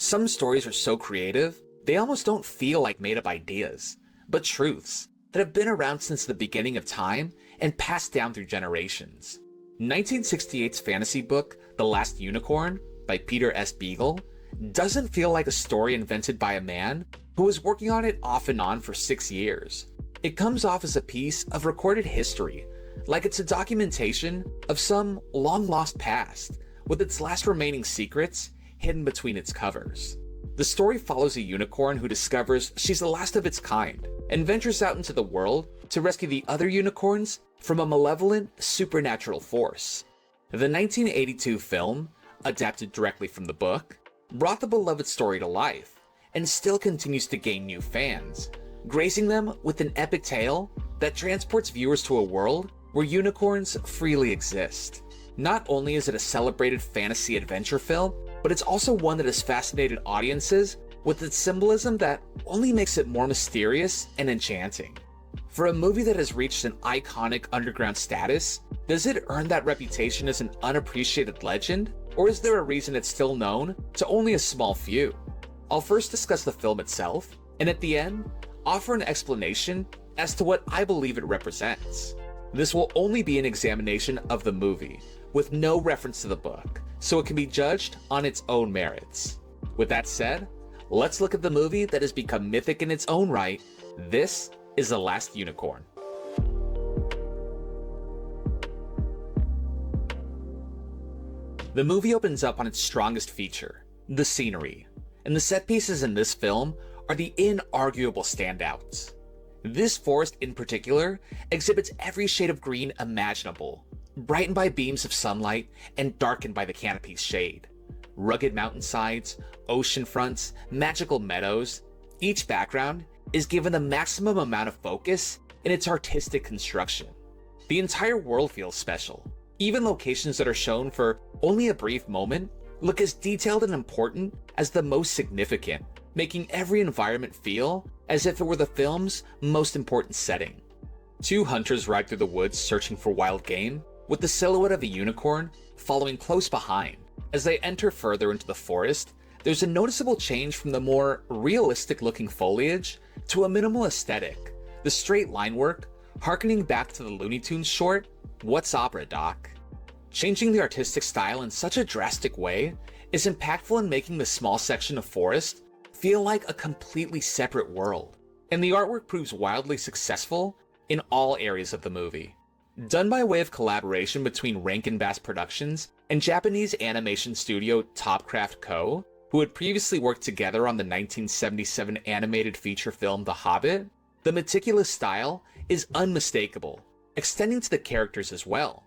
Some stories are so creative, they almost don't feel like made-up ideas, but truths that have been around since the beginning of time and passed down through generations. 1968's fantasy book, The Last Unicorn, by Peter S. Beagle, doesn't feel like a story invented by a man who was working on it off and on for 6 years. It comes off as a piece of recorded history, like it's a documentation of some long-lost past, with its last remaining secrets hidden between its covers. The story follows a unicorn who discovers she's the last of its kind, and ventures out into the world to rescue the other unicorns from a malevolent, supernatural force. The 1982 film, adapted directly from the book, brought the beloved story to life, and still continues to gain new fans, gracing them with an epic tale that transports viewers to a world where unicorns freely exist. Not only is it a celebrated fantasy adventure film, but it's also one that has fascinated audiences with its symbolism that only makes it more mysterious and enchanting. For a movie that has reached an iconic underground status, does it earn that reputation as an unappreciated legend, or is there a reason it's still known to only a small few? I'll first discuss the film itself, and at the end, offer an explanation as to what I believe it represents. This will only be an examination of the movie, with no reference to the book, so it can be judged on its own merits. With that said, let's look at the movie that has become mythic in its own right. This is The Last Unicorn. The movie opens up on its strongest feature, the scenery, and the set pieces in this film are the inarguable standouts. This forest in particular exhibits every shade of green imaginable, brightened by beams of sunlight and darkened by the canopy's shade. Rugged mountainsides, ocean fronts, magical meadows, each background is given the maximum amount of focus in its artistic construction. The entire world feels special. Even locations that are shown for only a brief moment look as detailed and important as the most significant, making every environment feel as if it were the film's most important setting. Two hunters ride through the woods searching for wild game, with the silhouette of a unicorn following close behind. As they enter further into the forest, there's a noticeable change from the more realistic-looking foliage to a minimal aesthetic, the straight line work harkening back to the Looney Tunes short, "What's Opera, Doc?" Changing the artistic style in such a drastic way is impactful in making the small section of forest feel like a completely separate world, and the artwork proves wildly successful in all areas of the movie. Done by way of collaboration between Rankin Bass Productions and Japanese animation studio Topcraft Co., who had previously worked together on the 1977 animated feature film The Hobbit, the meticulous style is unmistakable, extending to the characters as well.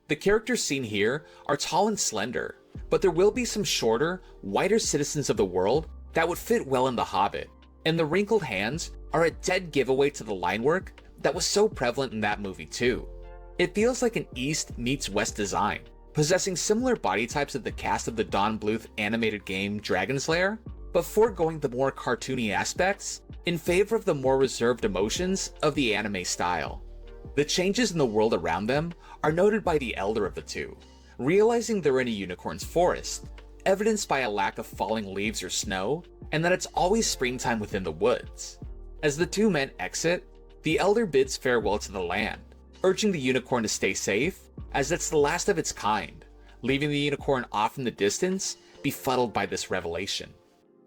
The characters seen here are tall and slender, but there will be some shorter, whiter citizens of the world that would fit well in The Hobbit, and the wrinkled hands are a dead giveaway to the line work that was so prevalent in that movie too. It feels like an East meets West design, possessing similar body types of the cast of the Don Bluth animated game Dragon's Lair, but foregoing the more cartoony aspects in favor of the more reserved emotions of the anime style. The changes in the world around them are noted by the elder of the two, realizing they're in a unicorn's forest, evidenced by a lack of falling leaves or snow, and that it's always springtime within the woods. As the two men exit, the elder bids farewell to the land, urging the unicorn to stay safe, as it's the last of its kind, leaving the unicorn off in the distance, befuddled by this revelation.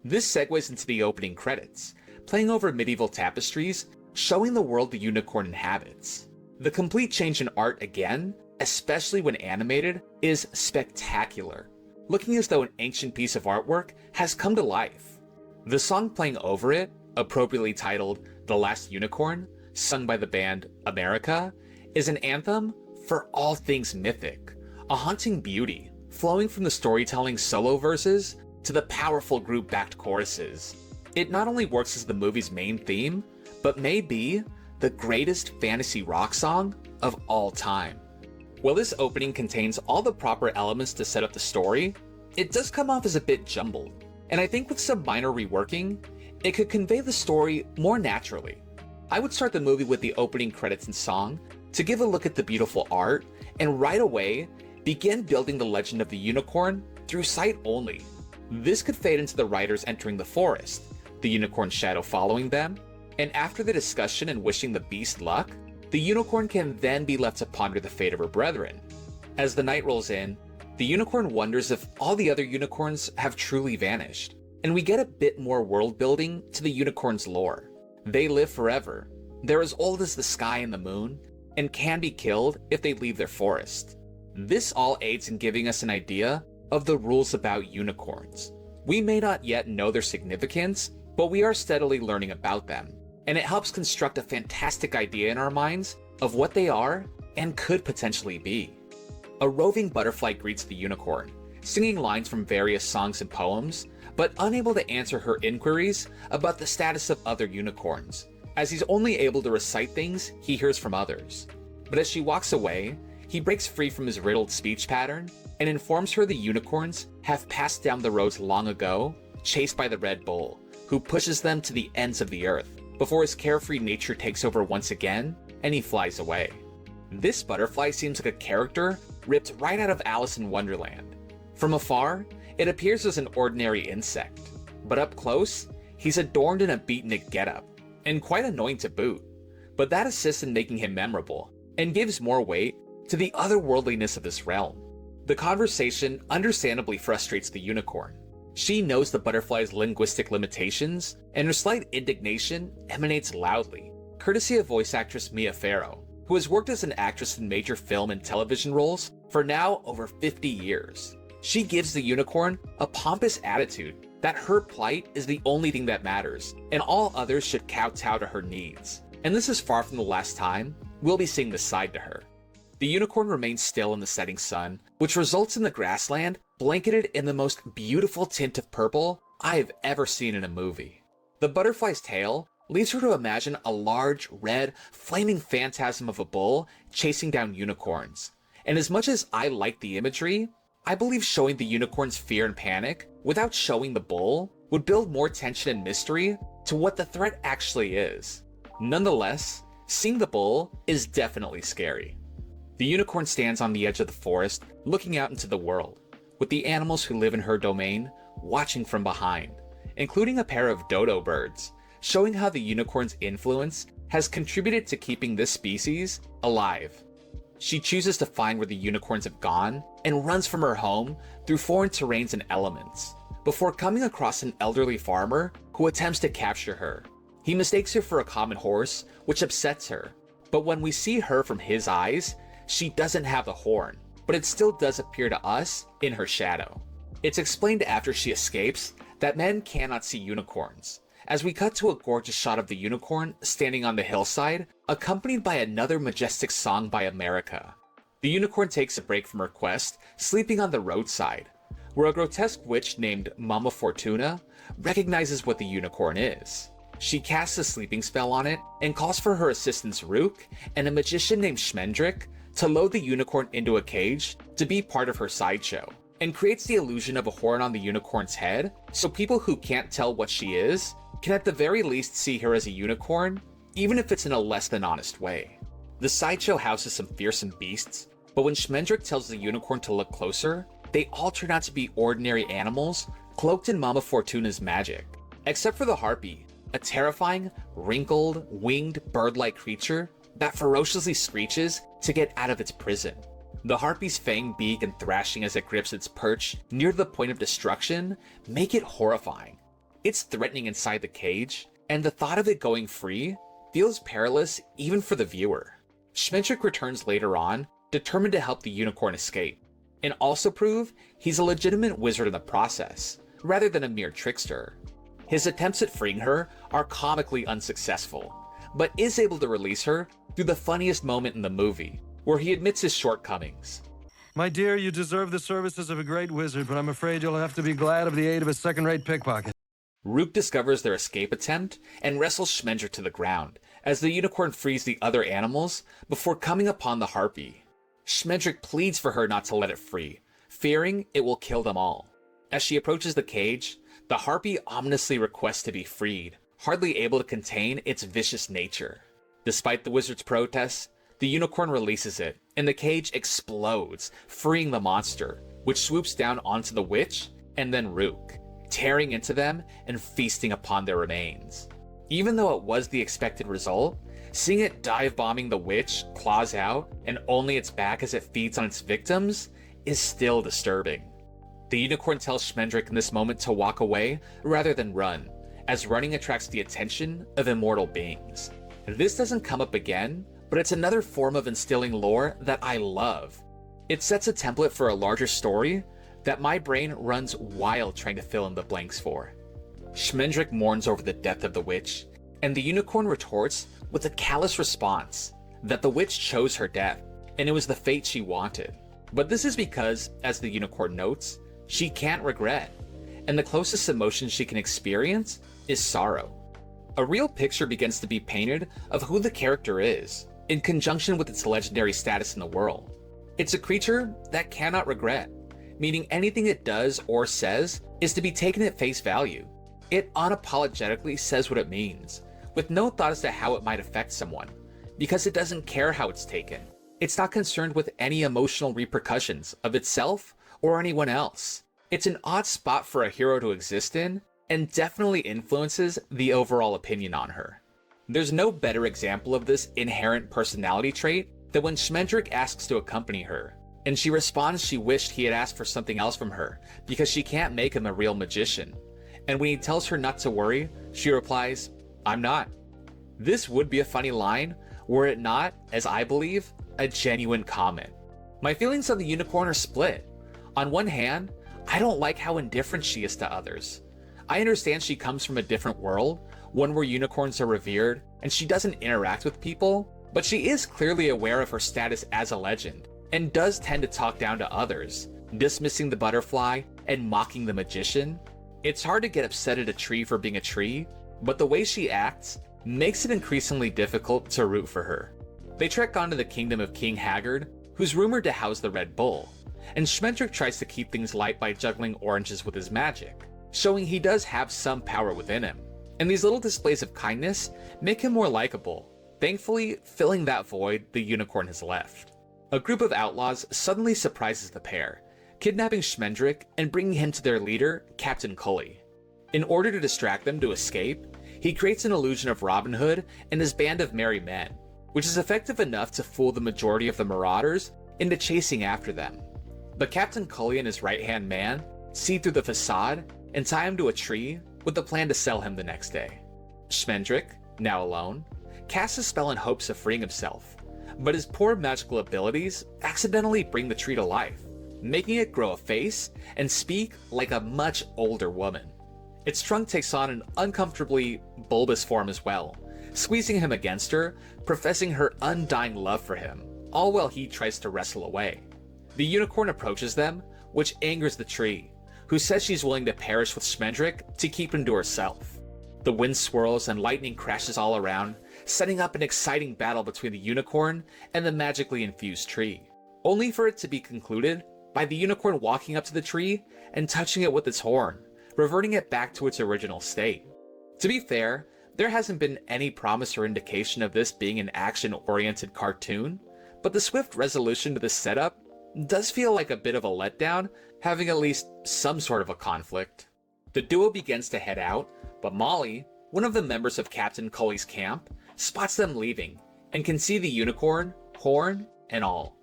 This segues into the opening credits, playing over medieval tapestries, showing the world the unicorn inhabits. The complete change in art again, especially when animated, is spectacular, looking as though an ancient piece of artwork has come to life. The song playing over it, appropriately titled The Last Unicorn, sung by the band America, is an anthem for all things mythic, a haunting beauty, flowing from the storytelling solo verses to the powerful group-backed choruses. It not only works as the movie's main theme, but may be the greatest fantasy rock song of all time. While this opening contains all the proper elements to set up the story, it does come off as a bit jumbled, and I think with some minor reworking, it could convey the story more naturally. I would start the movie with the opening credits and song to give a look at the beautiful art, and right away begin building the legend of the unicorn through sight only. This could fade into the riders entering the forest, the unicorn's shadow following them, and after the discussion and wishing the beast luck, the unicorn can then be left to ponder the fate of her brethren. As the night rolls in, the unicorn wonders if all the other unicorns have truly vanished, and we get a bit more world building to the unicorn's lore. They live forever, they're as old as the sky and the moon, and can be killed if they leave their forest. This all aids in giving us an idea of the rules about unicorns. We may not yet know their significance, but we are steadily learning about them, and it helps construct a fantastic idea in our minds of what they are and could potentially be. A roving butterfly greets the unicorn, singing lines from various songs and poems, but unable to answer her inquiries about the status of other unicorns, as he's only able to recite things he hears from others. But as she walks away, he breaks free from his riddled speech pattern and informs her the unicorns have passed down the roads long ago, chased by the Red Bull, who pushes them to the ends of the earth, before his carefree nature takes over once again, and he flies away. This butterfly seems like a character ripped right out of Alice in Wonderland. From afar, it appears as an ordinary insect, but up close, he's adorned in a beatnik getup, and quite annoying to boot. But that assists in making him memorable, and gives more weight to the otherworldliness of this realm. The conversation understandably frustrates the unicorn. She knows the butterfly's linguistic limitations, and her slight indignation emanates loudly, courtesy of voice actress Mia Farrow, who has worked as an actress in major film and television roles for now over 50 years. She gives the unicorn a pompous attitude that her plight is the only thing that matters, and all others should kowtow to her needs. And this is far from the last time we'll be seeing this side to her. The unicorn remains still in the setting sun, which results in the grassland blanketed in the most beautiful tint of purple I have ever seen in a movie. The butterfly's tail leads her to imagine a large, red, flaming phantasm of a bull chasing down unicorns. And as much as I like the imagery, I believe showing the unicorn's fear and panic without showing the bull would build more tension and mystery to what the threat actually is. Nonetheless, seeing the bull is definitely scary. The unicorn stands on the edge of the forest, looking out into the world, with the animals who live in her domain watching from behind, including a pair of dodo birds, showing how the unicorn's influence has contributed to keeping this species alive. She chooses to find where the unicorns have gone and runs from her home through foreign terrains and elements, before coming across an elderly farmer who attempts to capture her. He mistakes her for a common horse, which upsets her, but when we see her from his eyes, she doesn't have the horn, but it still does appear to us in her shadow. It's explained after she escapes that men cannot see unicorns, as we cut to a gorgeous shot of the unicorn standing on the hillside, accompanied by another majestic song by America. The unicorn takes a break from her quest, sleeping on the roadside, where a grotesque witch named Mama Fortuna recognizes what the unicorn is. She casts a sleeping spell on it and calls for her assistants Rook and a magician named Schmendrick to load the unicorn into a cage to be part of her sideshow, and creates the illusion of a horn on the unicorn's head so people who can't tell what she is can at the very least see her as a unicorn, even if it's in a less than honest way. The sideshow houses some fearsome beasts, but when Schmendrick tells the unicorn to look closer, they all turn out to be ordinary animals cloaked in Mama Fortuna's magic. Except for the harpy, a terrifying, wrinkled, winged bird-like creature that ferociously screeches to get out of its prison. The harpy's fanged beak and thrashing as it grips its perch near the point of destruction make it horrifying. It's threatening inside the cage, and the thought of it going free feels perilous even for the viewer. Schmendrick returns later on, determined to help the unicorn escape, and also prove he's a legitimate wizard in the process, rather than a mere trickster. His attempts at freeing her are comically unsuccessful, but is able to release her through the funniest moment in the movie, where he admits his shortcomings. My dear, you deserve the services of a great wizard, but I'm afraid you'll have to be glad of the aid of a second-rate pickpocket. Rook discovers their escape attempt and wrestles Schmendrick to the ground, as the unicorn frees the other animals before coming upon the harpy. Schmendrick pleads for her not to let it free, fearing it will kill them all. As she approaches the cage, the harpy ominously requests to be freed, hardly able to contain its vicious nature. Despite the wizard's protests, the unicorn releases it, and the cage explodes, freeing the monster, which swoops down onto the witch and then Rook, tearing into them and feasting upon their remains. Even though it was the expected result, seeing it dive bombing the witch, claws out, and only its back as it feeds on its victims is still disturbing. The unicorn tells Schmendrick in this moment to walk away rather than run, as running attracts the attention of immortal beings. This doesn't come up again, but it's another form of instilling lore that I love. It sets a template for a larger story that my brain runs wild trying to fill in the blanks for. Schmendrick mourns over the death of the witch, and the unicorn retorts with a callous response that the witch chose her death, and it was the fate she wanted. But this is because, as the unicorn notes, she can't regret, and the closest emotion she can experience is sorrow. A real picture begins to be painted of who the character is, in conjunction with its legendary status in the world. It's a creature that cannot regret, meaning anything it does or says is to be taken at face value. It unapologetically says what it means, with no thought as to how it might affect someone, because it doesn't care how it's taken. It's not concerned with any emotional repercussions of itself or anyone else. It's an odd spot for a hero to exist in, and definitely influences the overall opinion on her. There's no better example of this inherent personality trait than when Schmendrick asks to accompany her, and she responds she wished he had asked for something else from her because she can't make him a real magician. And when he tells her not to worry, she replies, "I'm not." This would be a funny line were it not, as I believe, a genuine comment. My feelings on the unicorn are split. On one hand, I don't like how indifferent she is to others. I understand she comes from a different world, one where unicorns are revered, and she doesn't interact with people, but she is clearly aware of her status as a legend, and does tend to talk down to others, dismissing the butterfly and mocking the magician. It's hard to get upset at a tree for being a tree, but the way she acts makes it increasingly difficult to root for her. They trek onto the kingdom of King Haggard, who's rumored to house the Red Bull, and Schmendrick tries to keep things light by juggling oranges with his magic, showing he does have some power within him. And these little displays of kindness make him more likable, thankfully filling that void the unicorn has left. A group of outlaws suddenly surprises the pair, kidnapping Schmendrick and bringing him to their leader, Captain Cully. In order to distract them to escape, he creates an illusion of Robin Hood and his band of merry men, which is effective enough to fool the majority of the marauders into chasing after them. But Captain Cully and his right-hand man see through the facade and tie him to a tree with the plan to sell him the next day. Schmendrick, now alone, casts a spell in hopes of freeing himself, but his poor magical abilities accidentally bring the tree to life, making it grow a face and speak like a much older woman. Its trunk takes on an uncomfortably bulbous form as well, squeezing him against her, professing her undying love for him, all while he tries to wrestle away. The unicorn approaches them, which angers the tree, who says she's willing to perish with Schmendrick to keep him to herself. The wind swirls and lightning crashes all around, setting up an exciting battle between the unicorn and the magically infused tree, only for it to be concluded by the unicorn walking up to the tree and touching it with its horn, reverting it back to its original state. To be fair, there hasn't been any promise or indication of this being an action-oriented cartoon, but the swift resolution to this setup does feel like a bit of a letdown, having at least some sort of a conflict. The duo begins to head out, but Molly, one of the members of Captain Cully's camp, spots them leaving and can see the unicorn, horn, and all.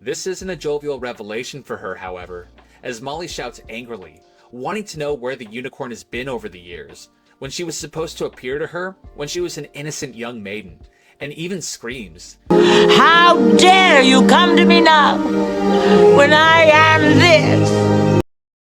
This isn't a jovial revelation for her, however, as Molly shouts angrily, wanting to know where the unicorn has been over the years, when she was supposed to appear to her when she was an innocent young maiden, and even screams, "How dare you come to me now, when I am this?"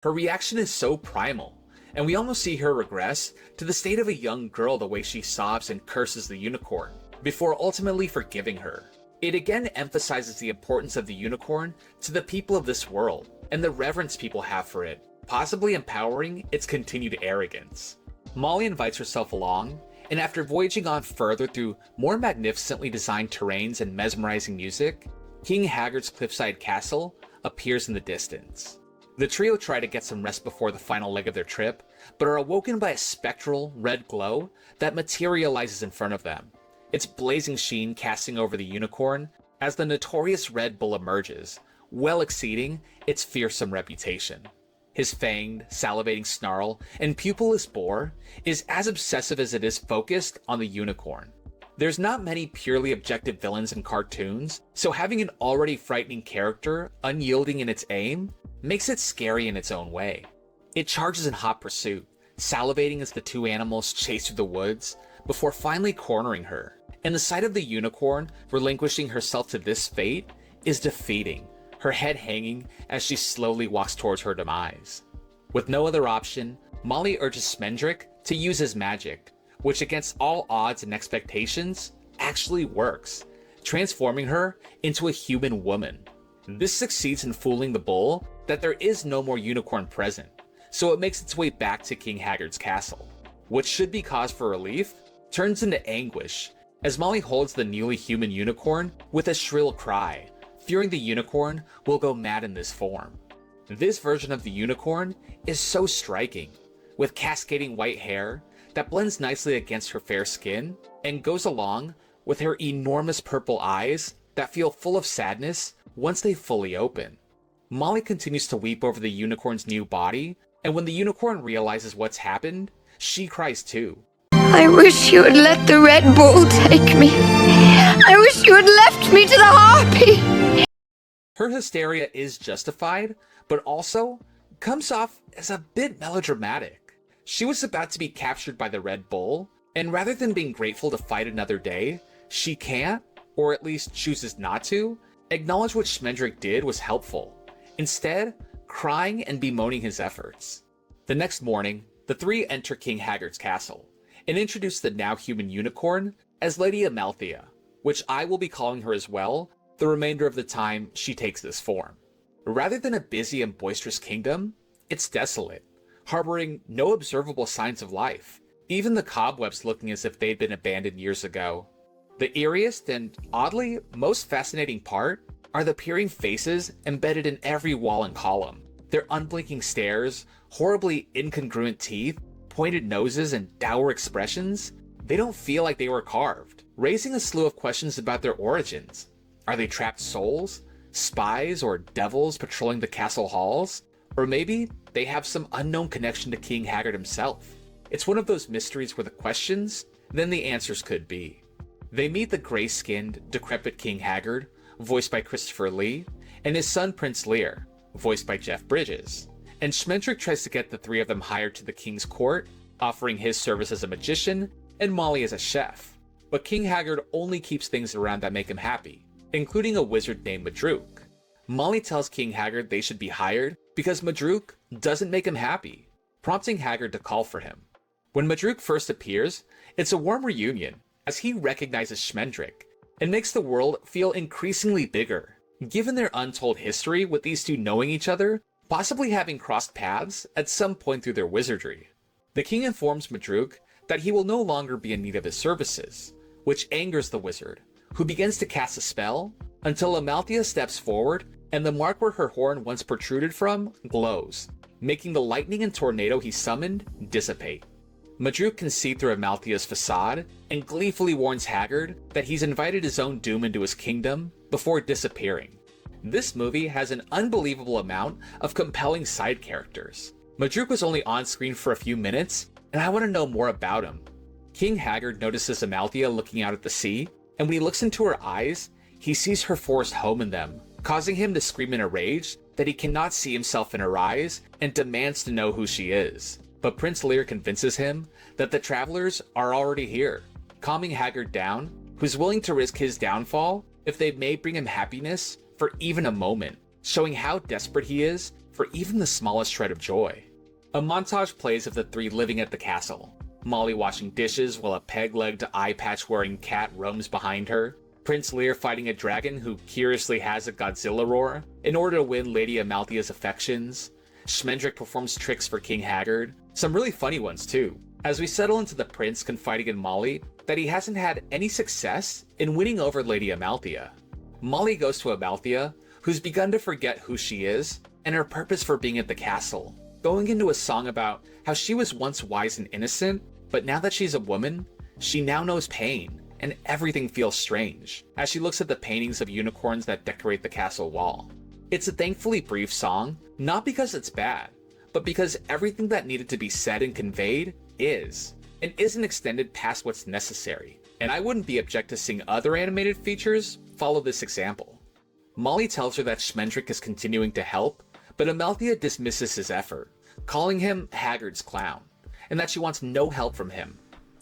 Her reaction is so primal, and we almost see her regress to the state of a young girl the way she sobs and curses the unicorn, before ultimately forgiving her. It again emphasizes the importance of the unicorn to the people of this world, and the reverence people have for it, possibly empowering its continued arrogance. Molly invites herself along, and after voyaging on further through more magnificently designed terrains and mesmerizing music, King Haggard's cliffside castle appears in the distance. The trio try to get some rest before the final leg of their trip, but are awoken by a spectral red glow that materializes in front of them, its blazing sheen casting over the unicorn as the notorious Red Bull emerges, well exceeding its fearsome reputation. His fanged, salivating snarl and pupilless bore is as obsessive as it is focused on the unicorn. There's not many purely objective villains in cartoons, so having an already frightening character unyielding in its aim makes it scary in its own way. It charges in hot pursuit, salivating as the two animals chase through the woods before finally cornering her, and the sight of the unicorn relinquishing herself to this fate is defeating, her head hanging as she slowly walks towards her demise. With no other option, Molly urges Schmendrick to use his magic, which against all odds and expectations actually works, transforming her into a human woman. This succeeds in fooling the bull that there is no more unicorn present, so it makes its way back to King Haggard's castle. What should be cause for relief turns into anguish as Molly holds the newly human unicorn with a shrill cry, fearing the unicorn will go mad in this form. This version of the unicorn is so striking, with cascading white hair that blends nicely against her fair skin and goes along with her enormous purple eyes that feel full of sadness once they fully open. Molly continues to weep over the unicorn's new body, and when the unicorn realizes what's happened, she cries too. I wish you had let the Red Bull take me. I wish you had left me to the harpy. Her hysteria is justified, but also comes off as a bit melodramatic. She was about to be captured by the Red Bull, and rather than being grateful to fight another day, she can't, or at least chooses not to, acknowledge what Schmendrick did was helpful, instead crying and bemoaning his efforts. The next morning, the three enter King Haggard's castle, and introduce the now human unicorn as Lady Amalthea, which I will be calling her as well the remainder of the time she takes this form. Rather than a busy and boisterous kingdom, it's desolate, harboring no observable signs of life, even the cobwebs looking as if they'd been abandoned years ago. The eeriest and, oddly, most fascinating part are the peering faces embedded in every wall and column. Their unblinking stares, horribly incongruent teeth, pointed noses, and dour expressions, they don't feel like they were carved, raising a slew of questions about their origins. Are they trapped souls, spies, or devils patrolling the castle halls? Or maybe they have some unknown connection to King Haggard himself. It's one of those mysteries where the questions, then the answers could be. They meet the gray-skinned, decrepit King Haggard, voiced by Christopher Lee, and his son Prince Lear, voiced by Jeff Bridges. And Schmendrick tries to get the three of them hired to the king's court, offering his service as a magician and Molly as a chef. But King Haggard only keeps things around that make him happy, including a wizard named Madruk. Molly tells King Haggard they should be hired because Madruk doesn't make him happy, prompting Haggard to call for him. When Madruk first appears, it's a warm reunion as he recognizes Schmendrick and makes the world feel increasingly bigger, given their untold history with these two knowing each other, possibly having crossed paths at some point through their wizardry. The king informs Madruk that he will no longer be in need of his services, which angers the wizard, who begins to cast a spell until Amalthea steps forward and the mark where her horn once protruded from glows, making the lightning and tornado he summoned dissipate. Madruk can see through Amalthea's facade and gleefully warns Haggard that he's invited his own doom into his kingdom before disappearing. This movie has an unbelievable amount of compelling side characters. Madruk was only on screen for a few minutes, and I want to know more about him. King Haggard notices Amalthea looking out at the sea, and when he looks into her eyes, he sees her forced home in them, causing him to scream in a rage that he cannot see himself in her eyes and demands to know who she is. But Prince Lear convinces him that the travelers are already here, calming Haggard down, who's willing to risk his downfall if they may bring him happiness for even a moment, showing how desperate he is for even the smallest shred of joy. A montage plays of the three living at the castle, Molly washing dishes while a peg-legged, eye-patch-wearing cat roams behind her, Prince Lear fighting a dragon who curiously has a Godzilla roar in order to win Lady Amalthea's affections. Schmendrick performs tricks for King Haggard, some really funny ones too, as we settle into the prince confiding in Molly that he hasn't had any success in winning over Lady Amalthea. Molly goes to Amalthea, who's begun to forget who she is and her purpose for being at the castle, going into a song about how she was once wise and innocent, but now that she's a woman, she now knows pain, and everything feels strange, as she looks at the paintings of unicorns that decorate the castle wall. It's a thankfully brief song, not because it's bad, but because everything that needed to be said and conveyed is, and isn't extended past what's necessary. And I wouldn't be object to seeing other animated features follow this example. Molly tells her that Schmendrick is continuing to help, but Amalthea dismisses his effort, calling him Haggard's clown, and that she wants no help from him,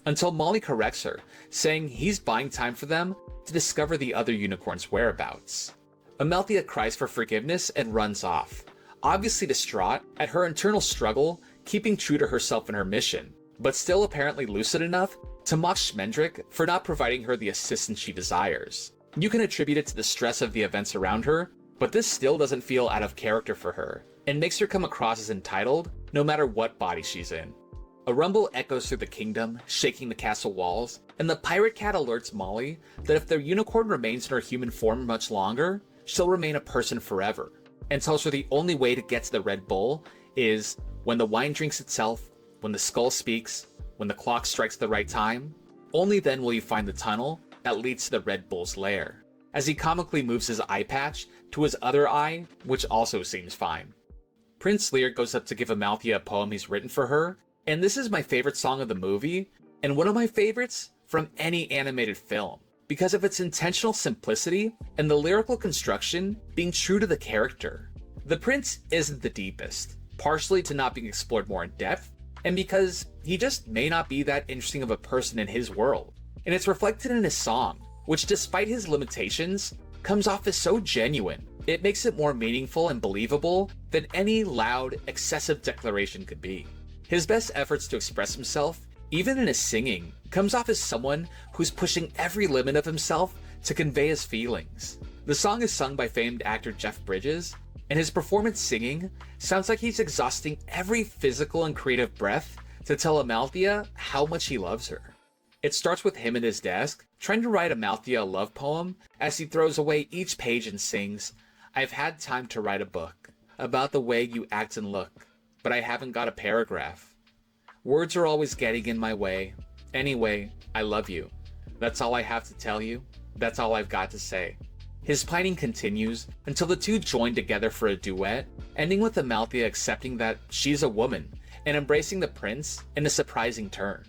until Molly corrects her, saying he's buying time for them to discover the other unicorn's whereabouts. Amalthea cries for forgiveness and runs off, obviously distraught at her internal struggle keeping true to herself and her mission, but still apparently lucid enough to mock Schmendrick for not providing her the assistance she desires. You can attribute it to the stress of the events around her, but this still doesn't feel out of character for her, and makes her come across as entitled no matter what body she's in. A rumble echoes through the kingdom, shaking the castle walls, and the pirate cat alerts Molly that if the unicorn remains in her human form much longer, she'll remain a person forever, and tells her the only way to get to the Red Bull is when the wine drinks itself, when the skull speaks, when the clock strikes the right time. Only then will you find the tunnel that leads to the Red Bull's lair, as he comically moves his eye patch to his other eye, which also seems fine. Prince Lear goes up to give Amalthea a poem he's written for her, and this is my favorite song of the movie, and one of my favorites from any animated film, because of its intentional simplicity and the lyrical construction being true to the character. The prince isn't the deepest, partially to not being explored more in depth, and because he just may not be that interesting of a person in his world. And it's reflected in his song, which despite his limitations, comes off as so genuine. It makes it more meaningful and believable than any loud, excessive declaration could be. His best efforts to express himself, even in his singing, comes off as someone who's pushing every limit of himself to convey his feelings. The song is sung by famed actor Jeff Bridges, and his performance singing sounds like he's exhausting every physical and creative breath to tell Amalthea how much he loves her. It starts with him at his desk, trying to write Amalthea a love poem as he throws away each page and sings, "I've had time to write a book about the way you act and look, but I haven't got a paragraph. Words are always getting in my way. Anyway, I love you. That's all I have to tell you. That's all I've got to say." His pining continues until the two join together for a duet, ending with Amalthea accepting that she's a woman and embracing the prince in a surprising turn.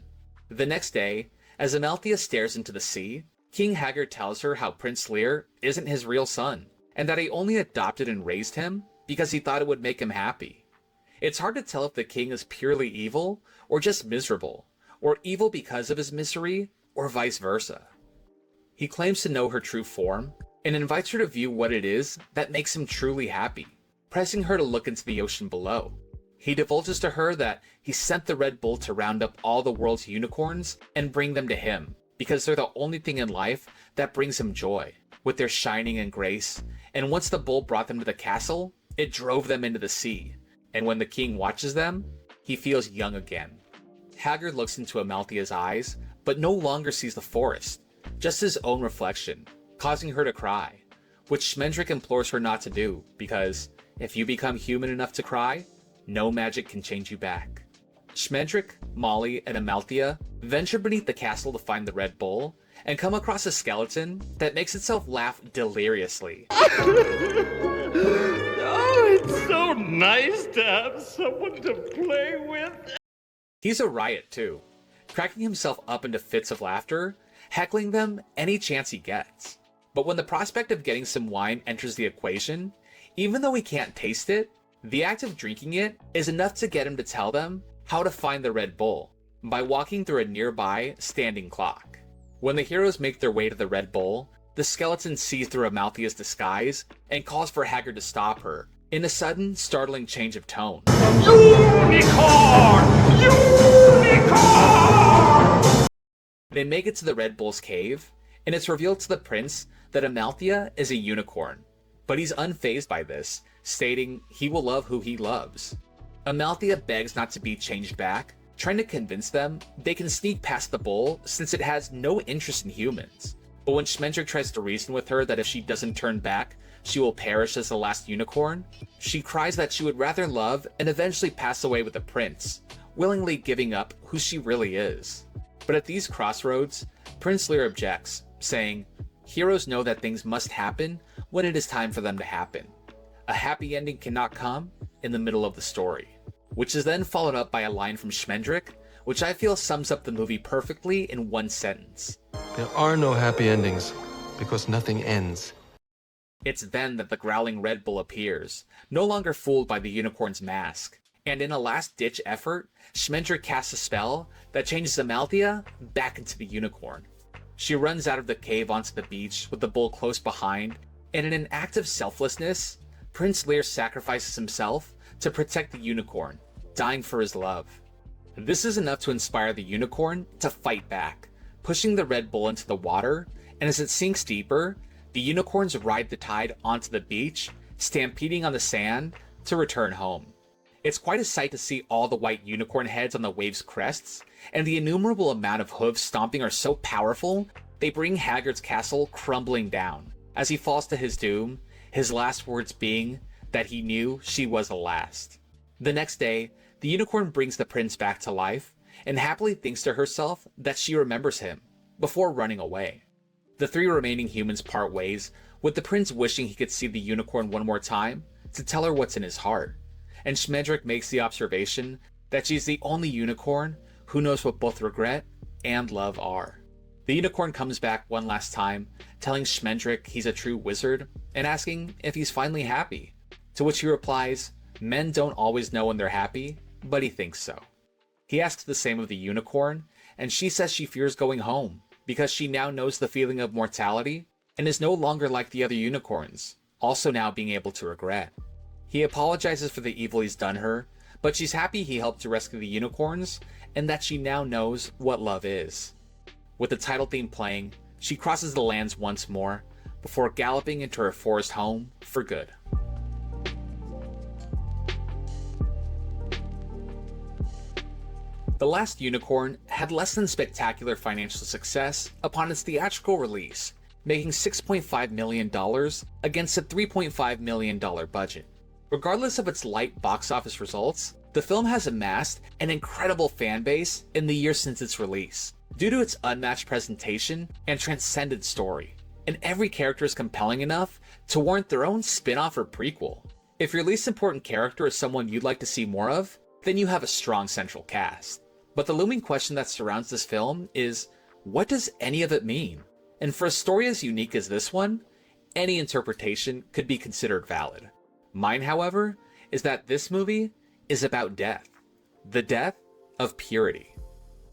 The next day, as Amalthea stares into the sea, King Haggard tells her how Prince Lear isn't his real son, and that he only adopted and raised him because he thought it would make him happy. It's hard to tell if the king is purely evil or just miserable, or evil because of his misery, or vice versa. He claims to know her true form, and invites her to view what it is that makes him truly happy, pressing her to look into the ocean below. He divulges to her that he sent the Red Bull to round up all the world's unicorns and bring them to him, because they're the only thing in life that brings him joy, with their shining and grace, and once the bull brought them to the castle, it drove them into the sea, and when the king watches them, he feels young again. Haggard looks into Amalthea's eyes, but no longer sees the forest, just his own reflection, causing her to cry, which Schmendrick implores her not to do, because if you become human enough to cry, no magic can change you back. Schmendrick, Molly, and Amalthea venture beneath the castle to find the Red Bull, and come across a skeleton that makes itself laugh deliriously. Oh, it's so nice to have someone to play with. He's a riot too, cracking himself up into fits of laughter, heckling them any chance he gets. But when the prospect of getting some wine enters the equation, even though he can't taste it, the act of drinking it is enough to get him to tell them how to find the Red Bull by walking through a nearby standing clock. When the heroes make their way to the Red Bull, the skeleton sees through Amalthea's disguise and calls for Haggard to stop her in a sudden, startling change of tone. Unicorn! Unicorn! They make it to the Red Bull's cave, and it's revealed to the prince that Amalthea is a unicorn, but he's unfazed by this, stating he will love who he loves. Amalthea begs not to be changed back, trying to convince them they can sneak past the bull since it has no interest in humans. But when Schmendrick tries to reason with her that if she doesn't turn back, she will perish as the last unicorn, she cries that she would rather love and eventually pass away with the prince, willingly giving up who she really is. But at these crossroads, Prince Lear objects, saying, "Heroes know that things must happen when it is time for them to happen. A happy ending cannot come in the middle of the story." which is then followed up by a line from Schmendrick, which I feel sums up the movie perfectly in one sentence. There are no happy endings, because nothing ends. It's then that the growling Red Bull appears, no longer fooled by the unicorn's mask, and in a last-ditch effort, Schmendrick casts a spell that changes Amalthea back into the unicorn. She runs out of the cave onto the beach with the bull close behind, and in an act of selflessness, Prince Lear sacrifices himself to protect the unicorn, dying for his love. This is enough to inspire the unicorn to fight back, pushing the Red Bull into the water, and as it sinks deeper, the unicorns ride the tide onto the beach, stampeding on the sand to return home. It's quite a sight to see all the white unicorn heads on the wave's crests, and the innumerable amount of hooves stomping are so powerful, they bring Haggard's castle crumbling down, as he falls to his doom, his last words being that he knew she was the last. The next day, the unicorn brings the prince back to life, and happily thinks to herself that she remembers him, before running away. The three remaining humans part ways, with the prince wishing he could see the unicorn one more time to tell her what's in his heart, and Schmendrick makes the observation that she's the only unicorn who knows what both regret and love are. The unicorn comes back one last time, telling Schmendrick he's a true wizard, and asking if he's finally happy, to which he replies, men don't always know when they're happy, but he thinks so. He asks the same of the unicorn, and she says she fears going home, because she now knows the feeling of mortality, and is no longer like the other unicorns, also now being able to regret. He apologizes for the evil he's done her, but she's happy he helped to rescue the unicorns, and that she now knows what love is. With the title theme playing, she crosses the lands once more, before galloping into her forest home for good. The Last Unicorn had less than spectacular financial success upon its theatrical release, making $6.5 million against a $3.5 million budget. Regardless of its light box office results, the film has amassed an incredible fan base in the years since its release, due to its unmatched presentation and transcendent story, and every character is compelling enough to warrant their own spin-off or prequel. If your least important character is someone you'd like to see more of, then you have a strong central cast. But the looming question that surrounds this film is, what does any of it mean? And for a story as unique as this one, any interpretation could be considered valid. Mine, however, is that this movie is about death. The death of purity.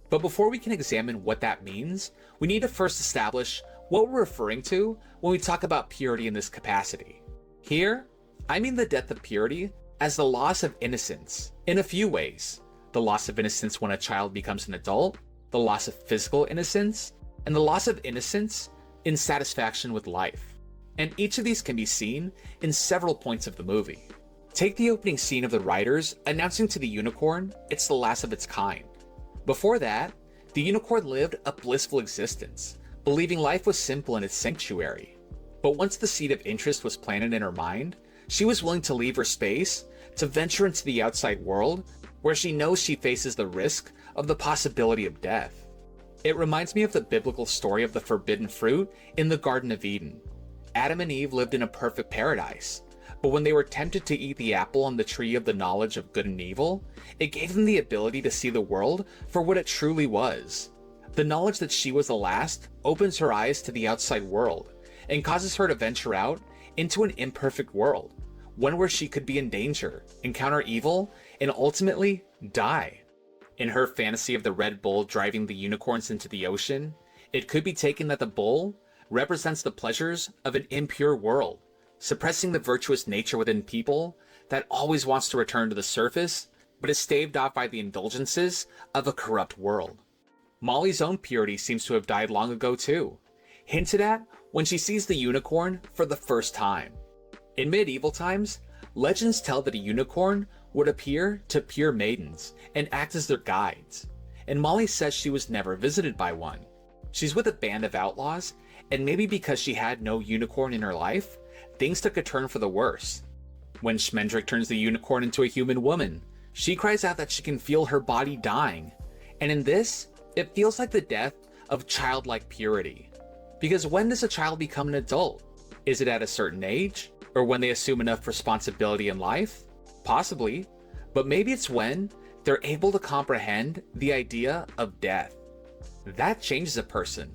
But before we can examine what that means, we need to first establish what we're referring to when we talk about purity in this capacity. Here, I mean the death of purity as the loss of innocence in a few ways. The loss of innocence when a child becomes an adult, the loss of physical innocence, and the loss of innocence in satisfaction with life. And each of these can be seen in several points of the movie. Take the opening scene of the writers announcing to the unicorn it's the last of its kind. Before that, the unicorn lived a blissful existence, believing life was simple in its sanctuary. But once the seed of interest was planted in her mind, she was willing to leave her space to venture into the outside world, where she knows she faces the risk of the possibility of death. It reminds me of the biblical story of the forbidden fruit in the Garden of Eden. Adam and Eve lived in a perfect paradise, but when they were tempted to eat the apple on the tree of the knowledge of good and evil, it gave them the ability to see the world for what it truly was. The knowledge that she was the last opens her eyes to the outside world, and causes her to venture out into an imperfect world, one where she could be in danger, encounter evil, and ultimately die. In her fantasy of the Red Bull driving the unicorns into the ocean, it could be taken that the bull represents the pleasures of an impure world, suppressing the virtuous nature within people that always wants to return to the surface, but is staved off by the indulgences of a corrupt world. Molly's own purity seems to have died long ago too, hinted at when she sees the unicorn for the first time. In medieval times, legends tell that a unicorn would appear to pure maidens and act as their guides, and Molly says she was never visited by one. She's with a band of outlaws, and maybe because she had no unicorn in her life, things took a turn for the worse. When Schmendrick turns the unicorn into a human woman, she cries out that she can feel her body dying, and in this, it feels like the death of childlike purity. Because when does a child become an adult? Is it at a certain age? Or when they assume enough responsibility in life? Possibly, But maybe it's when they're able to comprehend the idea of death. That changes a person,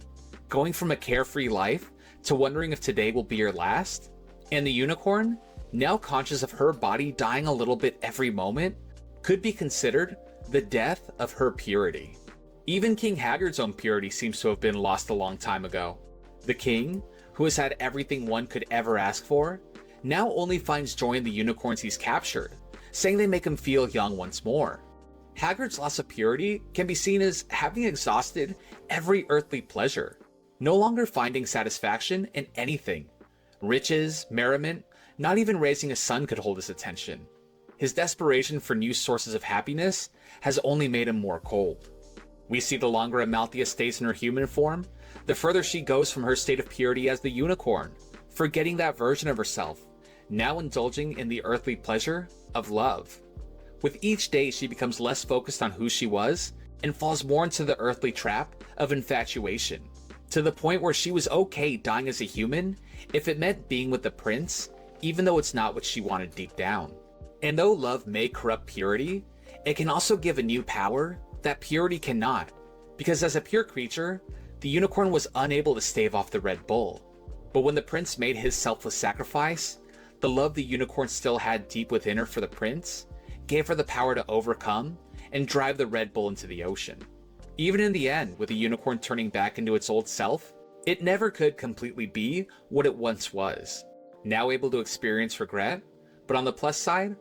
going from a carefree life to wondering if today will be your last. And the unicorn, now conscious of her body dying a little bit every moment, could be considered the death of her purity. Even King Haggard's own purity seems to have been lost a long time ago. The king, who has had everything one could ever ask for, now only finds joy in the unicorns he's captured, saying they make him feel young once more. Haggard's loss of purity can be seen as having exhausted every earthly pleasure, no longer finding satisfaction in anything. Riches, merriment, not even raising a son could hold his attention. His desperation for new sources of happiness has only made him more cold. We see the longer Amalthea stays in her human form, the further she goes from her state of purity as the unicorn, forgetting that version of herself, now indulging in the earthly pleasure of love. With each day, she becomes less focused on who she was and falls more into the earthly trap of infatuation, to the point where she was okay dying as a human if it meant being with the prince, even though it's not what she wanted deep down. And though love may corrupt purity, it can also give a new power that purity cannot, because as a pure creature, the unicorn was unable to stave off the Red Bull. But when the prince made his selfless sacrifice, the love the unicorn still had deep within her for the prince gave her the power to overcome and drive the Red Bull into the ocean. Even in the end, with the unicorn turning back into its old self, it never could completely be what it once was. Now able to experience regret, but on the plus side,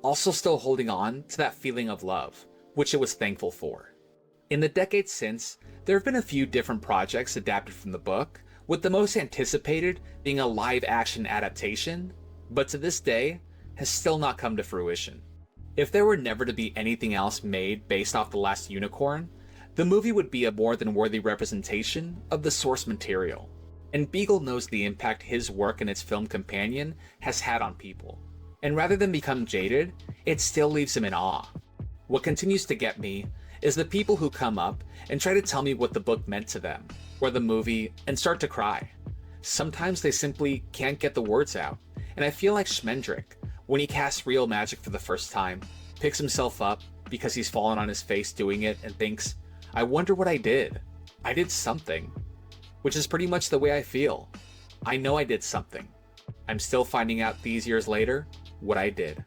also still holding on to that feeling of love, which it was thankful for. In the decades since, there have been a few different projects adapted from the book, with the most anticipated being a live-action adaptation, but to this day, has still not come to fruition. If there were never to be anything else made based off The Last Unicorn, the movie would be a more than worthy representation of the source material. And Beagle knows the impact his work and its film companion has had on people. And rather than become jaded, it still leaves him in awe. What continues to get me is the people who come up and try to tell me what the book meant to them, or the movie, and start to cry. Sometimes they simply can't get the words out, and I feel like Schmendrick, when he casts real magic for the first time, picks himself up because he's fallen on his face doing it and thinks, I wonder what I did. I did something. Which is pretty much the way I feel. I know I did something. I'm still finding out these years later what I did.